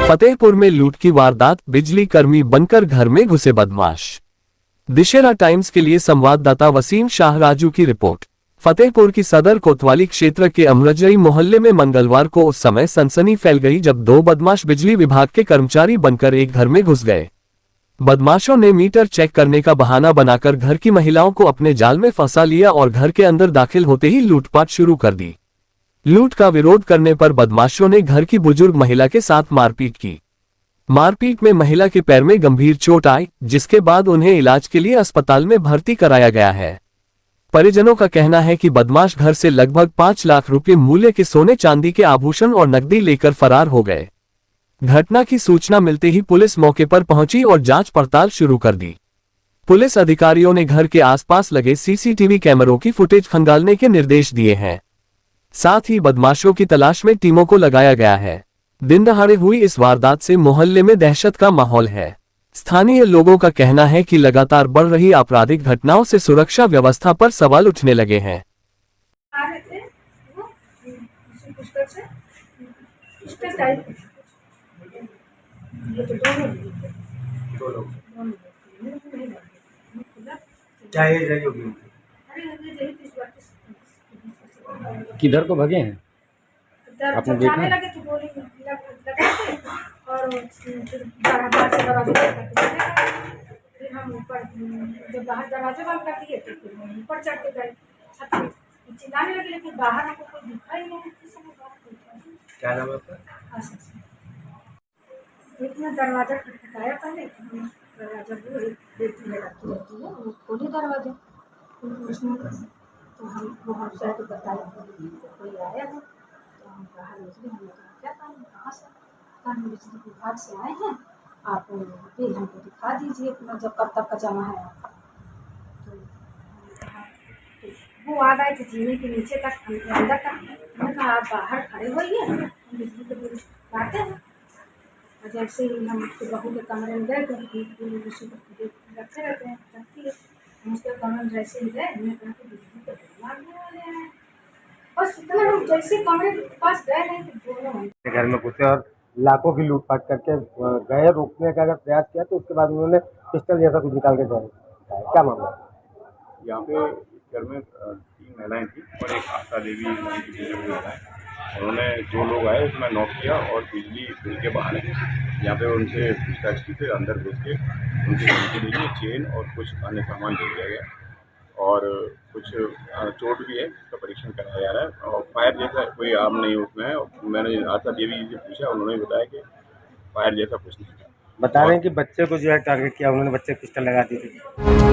फतेहपुर में लूट की वारदात, बिजली कर्मी बनकर घर में घुसे बदमाश। दशहरा टाइम्स के लिए संवाददाता वसीम शाह राजू की रिपोर्ट। फतेहपुर की सदर कोतवाली क्षेत्र के अमरजई मोहल्ले में मंगलवार को उस समय सनसनी फैल गई जब दो बदमाश बिजली विभाग के कर्मचारी बनकर एक घर में घुस गए। बदमाशों ने मीटर चेक करने का बहाना बनाकर घर की महिलाओं को अपने जाल में फंसा लिया और घर के अंदर दाखिल होते ही लूटपाट शुरू कर दी। लूट का विरोध करने पर बदमाशों ने घर की बुजुर्ग महिला के साथ मारपीट की। मारपीट में महिला के पैर में गंभीर चोट आई, जिसके बाद उन्हें इलाज के लिए अस्पताल में भर्ती कराया गया है। परिजनों का कहना है कि बदमाश घर से लगभग 5 लाख रुपए मूल्य के सोने चांदी के आभूषण और नकदी लेकर फरार हो गए। घटना की सूचना मिलते ही पुलिस मौके पर पहुंची और जांच पड़ताल शुरू कर दी। पुलिस अधिकारियों ने घर के आसपास लगे सीसीटीवी कैमरों की फुटेज खंगालने के निर्देश दिए हैं। साथ ही बदमाशों की तलाश में टीमों को लगाया गया है। दिन दहाड़े हुई इस वारदात से मोहल्ले में दहशत का माहौल है। स्थानीय लोगों का कहना है कि लगातार बढ़ रही आपराधिक घटनाओं से सुरक्षा व्यवस्था पर सवाल उठने लगे हैं। क्या एज है योगी? किधर को भगे हैं आपने देखा? लगे तो गोली लगाते और फिर बाहर से दरवाजे बंद करके चले गए। फिर हम ऊपर जब बाहर दरवाजे बंद कर दिए तो फिर हम ऊपर चढ़ के गए छत पे, चिल्लाने लगे लेकिन बाहर हमको कोई दिखा ही नहीं। क्या नाम है आपका? इतना दरवाजा खटखटाया पहले, दरवाजा वो एक बेटी लड़की रहती है वो खोली दरवाजा, उसने तो हम वो हमसे आके बताया कोई आया है। तो हम बाहर निकले, हमने कहा क्या काम है, कहाँ से? हम बिजली विभाग से आए हैं, आप बिल हमको दिखा दीजिए अपना, जब कब तक का जमा है आपका। तो वो आ गए थे जीने के नीचे तक, अंदर तक। मैंने कहा आप बाहर खड़े होइए, हम बिजली के बिल लाते हैं। और जैसे ही हम उसके बहू के कमरे में गए तो उसी को रखे रहते हैं, रखती है। हम उसके कमरे में जैसे ही गए, हमने कहा कि बिजली के बिल मारने वाले हैं। बस इतना, हम जैसे कमरे के पास गए नहीं तो दोनों घर में घुसे और लाखों की लूटपाट करके गए। रोकने का अगर प्रयास किया तो उसके बाद उन्होंने पिस्टल जैसा कुछ निकाल के दौड़। क्या मामला? यहाँ पे घर में 3 महिलाएं थी और एक आशा देवी नाम की बुजुर्ग महिला है। उन्होंने जो लोग आए उसमें नॉक किया और बिजली बिल के बहाने यहाँ पे उनसे पूछताछ की। फिर अंदर घुस के उनसे बिजली के लिए चेन और कुछ अन्य सामान ले लिया गया और कुछ चोट भी है, इसका परीक्षण कराया जा रहा है। और फायर जैसा कोई आर्म नहीं उसमें है। मैंने आशा देवी जी से पूछा, उन्होंने बताया कि फायर जैसा कुछ नहीं था। बता रहे हैं कि बच्चे को जो है टारगेट किया, उन्होंने बच्चे पिस्टल लगा दी थी।